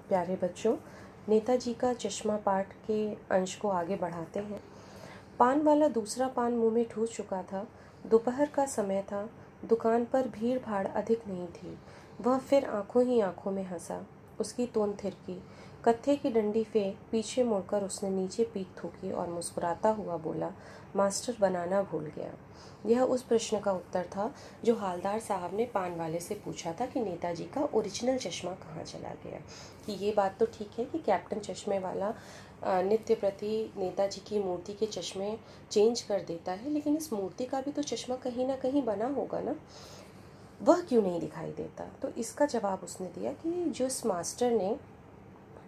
प्यारे बच्चों, नेताजी का चश्मा पाठ के अंश को आगे बढ़ाते हैं। पान वाला दूसरा पान मुंह में ठूस चुका था। दोपहर का समय था। दुकान पर भीड़ भाड़ अधिक नहीं थी। वह फिर आंखों ही आंखों में हंसा। उसकी तोंद थिरकी। कत्थे की डंडी फेंक पीछे मुड़कर उसने नीचे पीठ थूकी और मुस्कुराता हुआ बोला, मास्टर बनाना भूल गया। यह उस प्रश्न का उत्तर था जो हालदार साहब ने पान वाले से पूछा था कि नेताजी का ओरिजिनल चश्मा कहाँ चला गया। कि ये बात तो ठीक है कि कैप्टन चश्मे वाला नित्य प्रति नेताजी की मूर्ति के चश्मे चेंज कर देता है, लेकिन इस मूर्ति का भी तो चश्मा कहीं ना कहीं बना होगा ना, वह क्यों नहीं दिखाई देता। तो इसका जवाब उसने दिया कि जो इस मास्टर ने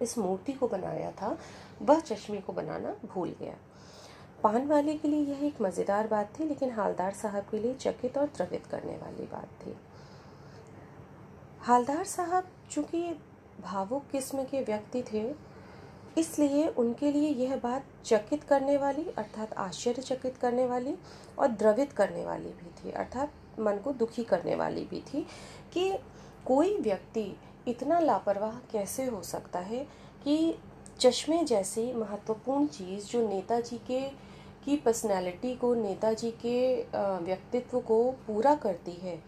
इस मूर्ति को बनाया था वह चश्मे को बनाना भूल गया। पान वाले के लिए यह एक मज़ेदार बात थी, लेकिन हालदार साहब के लिए चकित और द्रवित करने वाली बात थी। हालदार साहब चूँकि भावुक किस्म के व्यक्ति थे, इसलिए उनके लिए यह बात चकित करने वाली अर्थात आश्चर्यचकित करने वाली और द्रवित करने वाली भी थी अर्थात मन को दुखी करने वाली भी थी कि कोई व्यक्ति इतना लापरवाह कैसे हो सकता है कि चश्मे जैसी महत्वपूर्ण चीज़ जो नेताजी की पर्सनैलिटी को, नेताजी के व्यक्तित्व को पूरा करती है,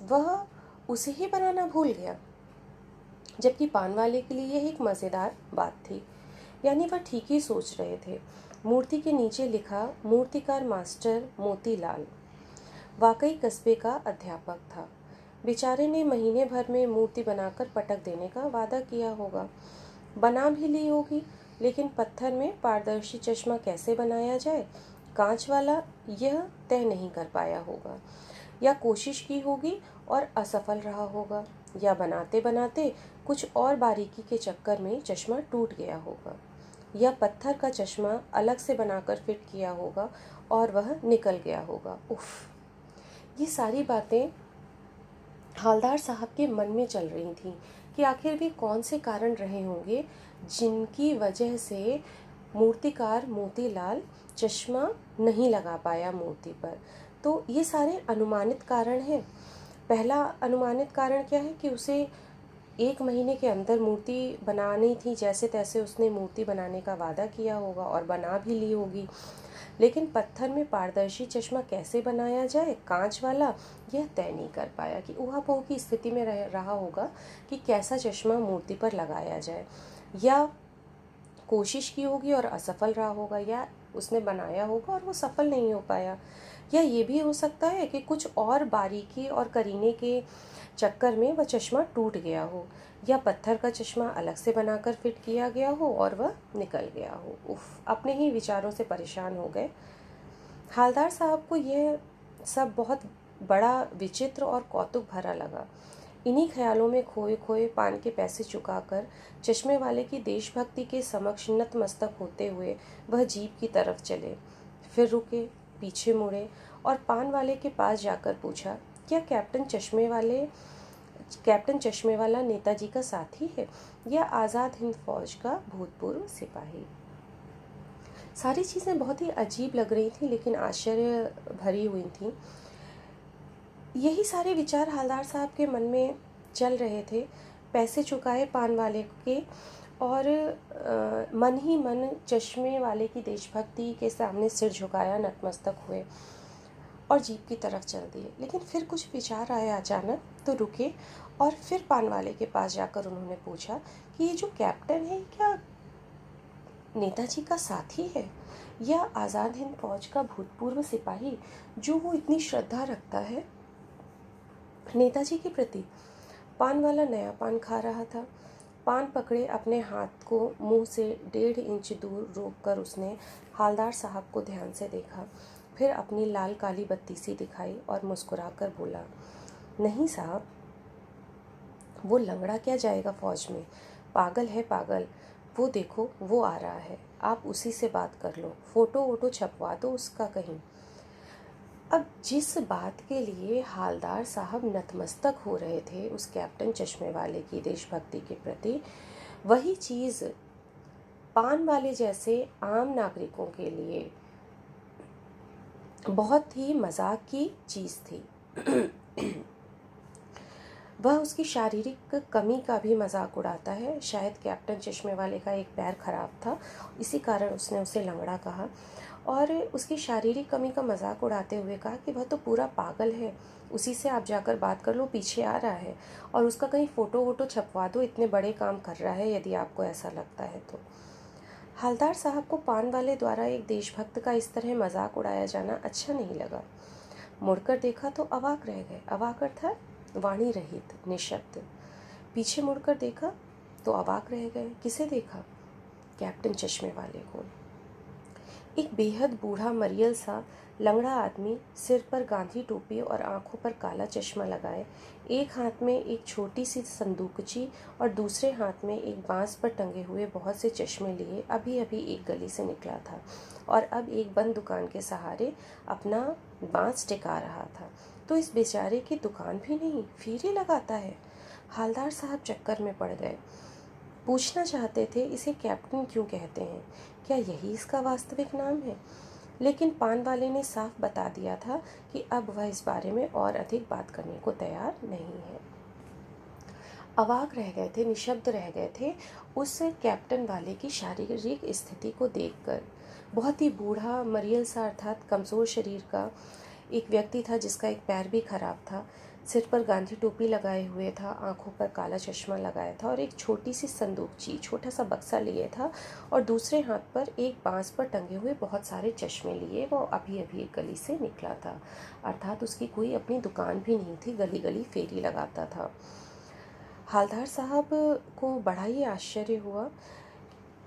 वह उसे ही बनाना भूल गया। जबकि पान वाले के लिए यह एक मज़ेदार बात थी, यानी वह ठीक ही सोच रहे थे। मूर्ति के नीचे लिखा, मूर्तिकार मास्टर मोतीलाल। वाकई कस्बे का अध्यापक था। बेचारे ने महीने भर में मूर्ति बनाकर पटक देने का वादा किया होगा। बना भी ली होगी, लेकिन पत्थर में पारदर्शी चश्मा कैसे बनाया जाए, कांच वाला, यह तय नहीं कर पाया होगा। या कोशिश की होगी और असफल रहा होगा, या बनाते बनाते कुछ और बारीकी के चक्कर में चश्मा टूट गया होगा, या पत्थर का चश्मा अलग से बनाकर फिट किया होगा और वह निकल गया होगा। उफ, ये सारी बातें हालदार साहब के मन में चल रही थीं कि आखिर भी कौन से कारण रहे होंगे जिनकी वजह से मूर्तिकार मोतीलाल चश्मा नहीं लगा पाया मूर्ति पर। तो ये सारे अनुमानित कारण हैं। पहला अनुमानित कारण क्या है कि उसे 1 महीने के अंदर मूर्ति बनानी थी। जैसे तैसे उसने मूर्ति बनाने का वादा किया होगा और बना भी ली होगी, लेकिन पत्थर में पारदर्शी चश्मा कैसे बनाया जाए, कांच वाला, यह तय नहीं कर पाया कि ऊहापोह की स्थिति में रहा होगा कि कैसा चश्मा मूर्ति पर लगाया जाए। या कोशिश की होगी और असफल रहा होगा, या उसने बनाया होगा और वो सफल नहीं हो पाया। या ये भी हो सकता है कि कुछ और बारीकी और करीने के चक्कर में वह चश्मा टूट गया हो, या पत्थर का चश्मा अलग से बनाकर फिट किया गया हो और वह निकल गया हो। उफ, अपने ही विचारों से परेशान हो गए। हालदार साहब को यह सब बहुत बड़ा विचित्र और कौतुक भरा लगा। इन्हीं ख्यालों में खोए खोए पान के पैसे चुकाकर चश्मे वाले की देशभक्ति के समक्ष नतमस्तक होते हुए वह जीप की तरफ चले। फिर रुके, पीछे मुड़े और पान वाले के पास जाकर पूछा, क्या कैप्टन चश्मे वाला नेताजी का साथी है या आज़ाद हिंद फौज का भूतपूर्व सिपाही। सारी चीज़ें बहुत ही अजीब लग रही थी, लेकिन आश्चर्य भरी हुई थी। यही सारे विचार हालदार साहब के मन में चल रहे थे। पैसे चुकाए पान वाले के और मन ही मन चश्मे वाले की देशभक्ति के सामने सिर झुकाया, नतमस्तक हुए और जीप की तरफ चल दिए। लेकिन फिर कुछ विचार आए अचानक, तो रुके और फिर पान वाले के पास जाकर उन्होंने पूछा कि ये जो कैप्टन है क्या नेताजी का साथी है या आज़ाद हिंद फौज का भूतपूर्व सिपाही जो वो इतनी श्रद्धा रखता है नेताजी के प्रति। पान वाला नया पान खा रहा था। पान पकड़े अपने हाथ को मुंह से 1.5 इंच दूर रोककर उसने हालदार साहब को ध्यान से देखा, फिर अपनी लाल काली बत्ती सी दिखाई और मुस्कुराकर बोला, नहीं साहब, वो लंगड़ा क्या जाएगा फौज में, पागल है पागल। वो देखो वो आ रहा है, आप उसी से बात कर लो, फोटो वोटो छपवा दो उसका कहीं। अब जिस बात के लिए हालदार साहब नतमस्तक हो रहे थे उस कैप्टन चश्मे वाले की देशभक्ति के प्रति, वही चीज़ पान वाले जैसे आम नागरिकों के लिए बहुत ही मजाक की चीज़ थी। वह उसकी शारीरिक कमी का भी मजाक उड़ाता है। शायद कैप्टन चश्मे वाले का एक पैर खराब था, इसी कारण उसने उसे लंगड़ा कहा और उसकी शारीरिक कमी का मजाक उड़ाते हुए कहा कि वह तो पूरा पागल है, उसी से आप जाकर बात कर लो, पीछे आ रहा है, और उसका कहीं फ़ोटो वोटो छपवा दो, इतने बड़े काम कर रहा है यदि आपको ऐसा लगता है तो। हवलदार साहब को पान वाले द्वारा एक देशभक्त का इस तरह मजाक उड़ाया जाना अच्छा नहीं लगा। मुड़कर देखा तो अवाक रह गए। अवाक अर्थात वाणी रहित, निशब्द। पीछे मुड़कर देखा तो अवाक रह गए। किसे देखा? कैप्टन चश्मे वाले को। एक बेहद बूढ़ा मरियल सा लंगड़ा आदमी, सिर पर गांधी टोपी और आंखों पर काला चश्मा लगाए, एक हाथ में एक छोटी सी संदूकची और दूसरे हाथ में एक बांस पर टंगे हुए बहुत से चश्मे लिए अभी अभी एक गली से निकला था और अब एक बंद दुकान के सहारे अपना बांस टिका रहा था। तो इस बेचारे की दुकान भी नहीं, फेरी लगाता है। हवलदार साहब चक्कर में पड़ गए। पूछना चाहते थे इसे कैप्टन क्यों कहते हैं, क्या यही इसका वास्तविक नाम है? लेकिन पान वाले ने साफ बता दिया था कि अब वह इस बारे में और अधिक बात करने को तैयार नहीं है। अवाक रह गए थे, निशब्द रह गए थे उस कैप्टन वाले की शारीरिक स्थिति को देखकर। बहुत ही बूढ़ा मरियल सा अर्थात कमज़ोर शरीर का एक व्यक्ति था जिसका एक पैर भी खराब था, सिर पर गांधी टोपी लगाए हुए था, आंखों पर काला चश्मा लगाया था और एक छोटी सी संदूकची, छोटा सा बक्सा लिए था और दूसरे हाथ पर एक बांस पर टंगे हुए बहुत सारे चश्मे लिए वो अभी अभी एक गली से निकला था। अर्थात उसकी कोई अपनी दुकान भी नहीं थी, गली गली फेरी लगाता था। हवलदार साहब को बड़ा ही आश्चर्य हुआ।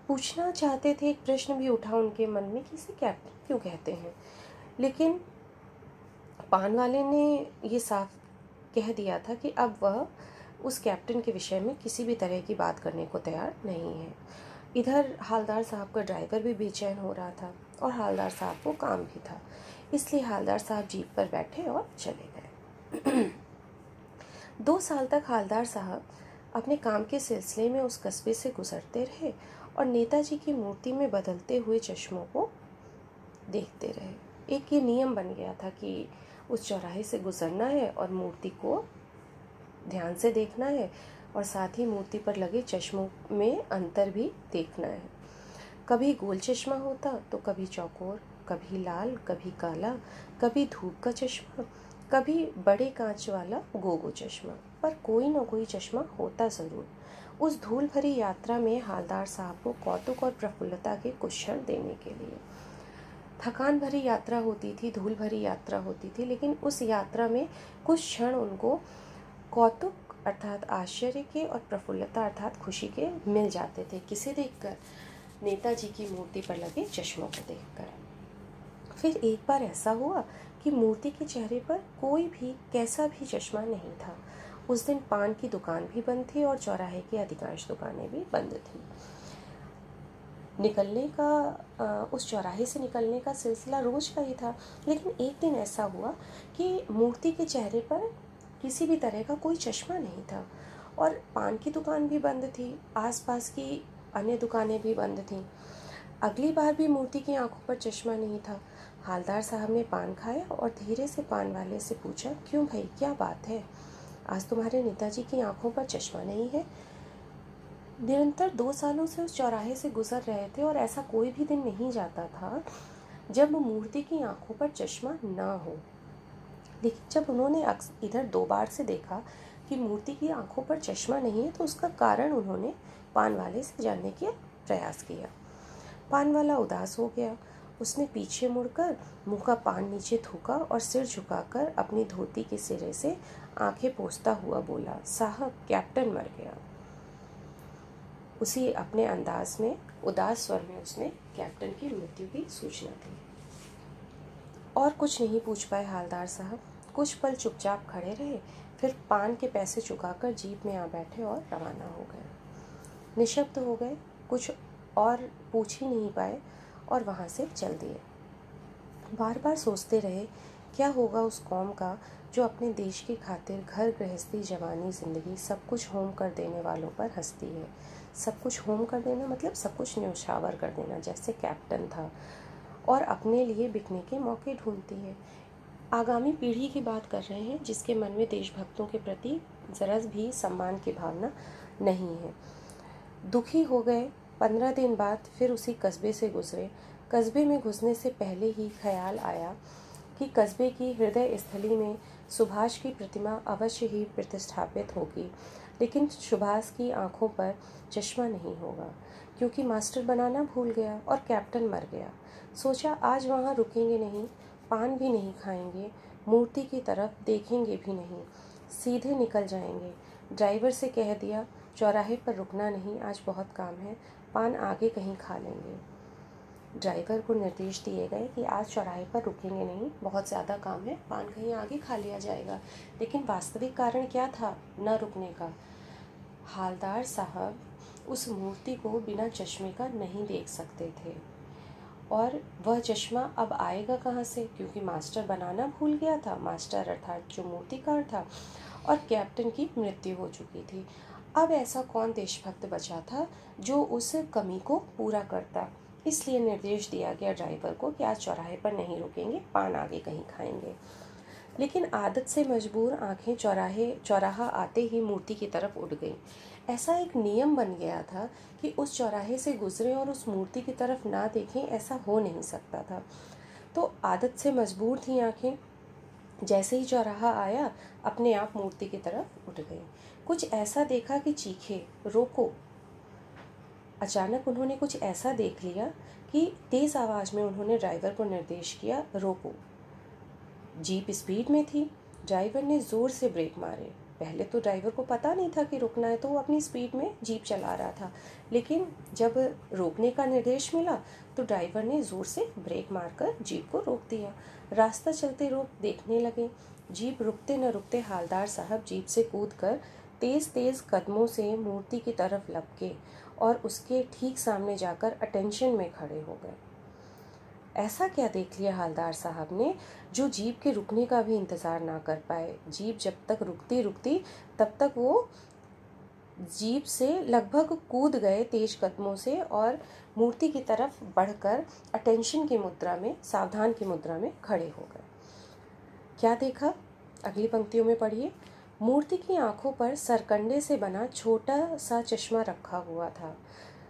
पूछना चाहते थे, एक प्रश्न भी उठा उनके मन में कि इसे कैप्टन क्यों कहते हैं, लेकिन पान वाले ने ये साफ कह दिया था कि अब वह उस कैप्टन के विषय में किसी भी तरह की बात करने को तैयार नहीं है। इधर हवलदार साहब का ड्राइवर भी बेचैन हो रहा था और हवलदार साहब को काम भी था, इसलिए हवलदार साहब जीप पर बैठे और चले गए। 2 साल तक हवलदार साहब अपने काम के सिलसिले में उस कस्बे से गुजरते रहे और नेताजी की मूर्ति में बदलते हुए चश्मों को देखते रहे। एक ये नियम बन गया था कि उस चौराहे से गुजरना है और मूर्ति को ध्यान से देखना है और साथ ही मूर्ति पर लगे चश्मों में अंतर भी देखना है। कभी गोल चश्मा होता तो कभी चौकोर, कभी लाल, कभी काला, कभी धूप का चश्मा, कभी बड़े कांच वाला गोगो चश्मा, पर कोई न कोई चश्मा होता ज़रूर। उस धूल भरी यात्रा में हवलदार साहब को कौतुक और प्रफुल्लता के कुछ क्षण देने के लिए। थकान भरी यात्रा होती थी, धूल भरी यात्रा होती थी, लेकिन उस यात्रा में कुछ क्षण उनको कौतुक अर्थात आश्चर्य के और प्रफुल्लता अर्थात खुशी के मिल जाते थे। किसे देखकर? नेताजी की मूर्ति पर लगे चश्मों को देखकर। फिर एक बार ऐसा हुआ कि मूर्ति के चेहरे पर कोई भी कैसा भी चश्मा नहीं था। उस दिन पान की दुकान भी बंद थी और चौराहे की अधिकांश दुकानें भी बंद थी। निकलने का उस चौराहे से निकलने का सिलसिला रोज का ही था, लेकिन एक दिन ऐसा हुआ कि मूर्ति के चेहरे पर किसी भी तरह का कोई चश्मा नहीं था और पान की दुकान भी बंद थी, आसपास की अन्य दुकानें भी बंद थीं। अगली बार भी मूर्ति की आंखों पर चश्मा नहीं था। हवलदार साहब ने पान खाया और धीरे से पान वाले से पूछा, क्यों भाई, क्या बात है? आज तुम्हारे नेताजी की आंखों पर चश्मा नहीं है? निरंतर 2 सालों से उस चौराहे से गुजर रहे थे और ऐसा कोई भी दिन नहीं जाता था जब मूर्ति की आंखों पर चश्मा ना हो। लेकिन जब उन्होंने इधर 2 बार से देखा कि मूर्ति की आंखों पर चश्मा नहीं है तो उसका कारण उन्होंने पान वाले से जानने का प्रयास किया। पान वाला उदास हो गया। उसने पीछे मुड़कर मुंह का पान नीचे थूका और सिर झुकाकर अपनी धोती के सिरे से आंखें पोंछता हुआ बोला, साहब, कैप्टन मर गया। उसी अपने अंदाज में, उदास स्वर में उसने कैप्टन की मृत्यु की सूचना दी। और कुछ नहीं पूछ पाए हवलदार साहब। कुछ पल चुपचाप खड़े रहे, फिर पान के पैसे चुकाकर जीप में आ बैठे और रवाना हो गए। निशब्द हो गए, कुछ और पूछ ही नहीं पाए और वहाँ से चल दिए। बार बार सोचते रहे, क्या होगा उस कौम का जो अपने देश की खातिर घर गृहस्थी, जवानी, ज़िंदगी सब कुछ होम कर देने वालों पर हंसती है। सब कुछ होम कर देना मतलब सब कुछ न्यौछावर कर देना, जैसे कैप्टन था, और अपने लिए बिकने के मौके ढूंढती है। आगामी पीढ़ी की बात कर रहे हैं जिसके मन में देशभक्तों के प्रति ज़रा भी सम्मान की भावना नहीं है। दुखी हो गए। 15 दिन बाद फिर उसी कस्बे से गुजरे। कस्बे में घुसने से पहले ही ख्याल आया कि कस्बे की हृदय स्थली में सुभाष की प्रतिमा अवश्य ही प्रतिष्ठापित होगी, लेकिन सुभाष की आंखों पर चश्मा नहीं होगा, क्योंकि मास्टर बनाना भूल गया और कैप्टन मर गया। सोचा आज वहाँ रुकेंगे नहीं, पान भी नहीं खाएंगे, मूर्ति की तरफ देखेंगे भी नहीं, सीधे निकल जाएंगे। ड्राइवर से कह दिया चौराहे पर रुकना नहीं, आज बहुत काम है, पान आगे कहीं खा लेंगे। ड्राइवर को निर्देश दिए गए कि आज चौराहे पर रुकेंगे नहीं, बहुत ज़्यादा काम है, पान कहीं आगे खा लिया जाएगा। लेकिन वास्तविक कारण क्या था न रुकने का? हालदार साहब उस मूर्ति को बिना चश्मे का नहीं देख सकते थे, और वह चश्मा अब आएगा कहाँ से, क्योंकि मास्टर बनाना भूल गया था। मास्टर अर्थात जो मूर्तिकार था, और कैप्टन की मृत्यु हो चुकी थी। अब ऐसा कौन देशभक्त बचा था जो उस कमी को पूरा करता? इसलिए निर्देश दिया गया ड्राइवर को कि आज चौराहे पर नहीं रुकेंगे, पान आगे कहीं खाएंगे। लेकिन आदत से मजबूर आंखें चौराहा आते ही मूर्ति की तरफ उठ गई। ऐसा एक नियम बन गया था कि उस चौराहे से गुजरें और उस मूर्ति की तरफ ना देखें, ऐसा हो नहीं सकता था। तो आदत से मजबूर थी आंखें। जैसे ही चौराहा आया, अपने आप मूर्ति की तरफ उठ गई। कुछ ऐसा देखा कि चीखे, रोको। अचानक उन्होंने कुछ ऐसा देख लिया कि तेज़ आवाज़ में उन्होंने ड्राइवर को निर्देश किया, रोको। जीप स्पीड में थी। ड्राइवर ने ज़ोर से ब्रेक मारे। पहले तो ड्राइवर को पता नहीं था कि रुकना है, तो वो अपनी स्पीड में जीप चला रहा था। लेकिन जब रोकने का निर्देश मिला तो ड्राइवर ने ज़ोर से ब्रेक मारकर जीप को रोक दिया। रास्ता चलते लोग देखने लगे। जीप रुकते न रुकते हालदार साहब जीप से कूदकर तेज़ तेज़ कदमों से मूर्ति की तरफ लपके और उसके ठीक सामने जाकर अटेंशन में खड़े हो गए। ऐसा क्या देख लिया हालदार साहब ने जो जीप के रुकने का भी इंतज़ार ना कर पाए। जीप जब तक रुकती तब तक वो जीप से लगभग कूद गए तेज कदमों से और मूर्ति की तरफ बढ़कर अटेंशन की मुद्रा में, सावधान की मुद्रा में खड़े हो गए। क्या देखा? अगली पंक्तियों में पढ़िए। मूर्ति की आंखों पर सरकंडे से बना छोटा सा चश्मा रखा हुआ था,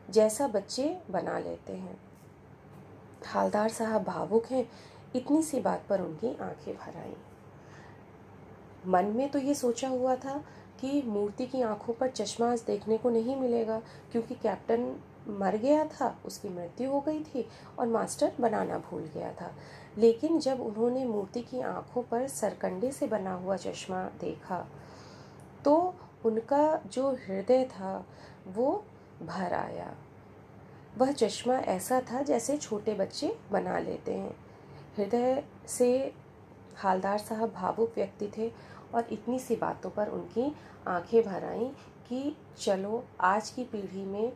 जैसा बच्चे बना लेते हैं। हालदार साहब भावुक हैं। इतनी सी बात पर उनकी आंखें भर आईं। मन में तो ये सोचा हुआ था कि मूर्ति की आंखों पर चश्मा आज देखने को नहीं मिलेगा, क्योंकि कैप्टन मर गया था, उसकी मृत्यु हो गई थी और मास्टर बनाना भूल गया था। लेकिन जब उन्होंने मूर्ति की आंखों पर सरकंडे से बना हुआ चश्मा देखा तो उनका जो हृदय था वो भर आया। वह चश्मा ऐसा था जैसे छोटे बच्चे बना लेते हैं। हृदय से हालदार साहब भावुक व्यक्ति थे और इतनी सी बातों पर उनकी आंखें भर आईं कि चलो आज की पीढ़ी में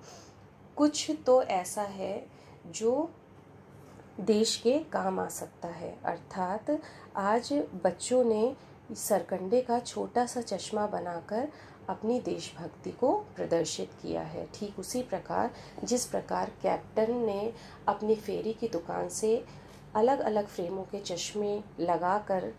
कुछ तो ऐसा है जो देश के काम आ सकता है। अर्थात आज बच्चों ने सरकंडे का छोटा सा चश्मा बनाकर अपनी देशभक्ति को प्रदर्शित किया है। ठीक उसी प्रकार जिस प्रकार कैप्टन ने अपनी फेरी की दुकान से अलग अलग फ्रेमों के चश्मे लगाकर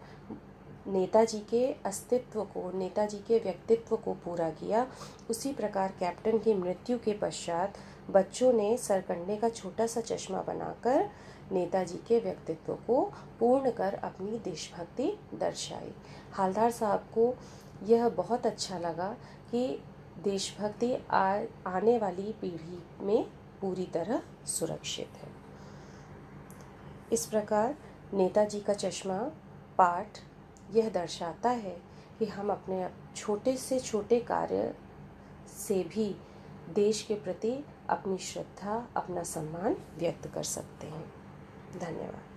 नेताजी के अस्तित्व को, नेताजी के व्यक्तित्व को पूरा किया, उसी प्रकार कैप्टन की मृत्यु के पश्चात बच्चों ने सरकंडे का छोटा सा चश्मा बनाकर नेताजी के व्यक्तित्व को पूर्ण कर अपनी देशभक्ति दर्शाई। हालदार साहब को यह बहुत अच्छा लगा कि देशभक्ति आने वाली पीढ़ी में पूरी तरह सुरक्षित है। इस प्रकार नेताजी का चश्मा पाठ यह दर्शाता है कि हम अपने छोटे से छोटे कार्य से भी देश के प्रति अपनी श्रद्धा, अपना सम्मान व्यक्त कर सकते हैं। धन्यवाद।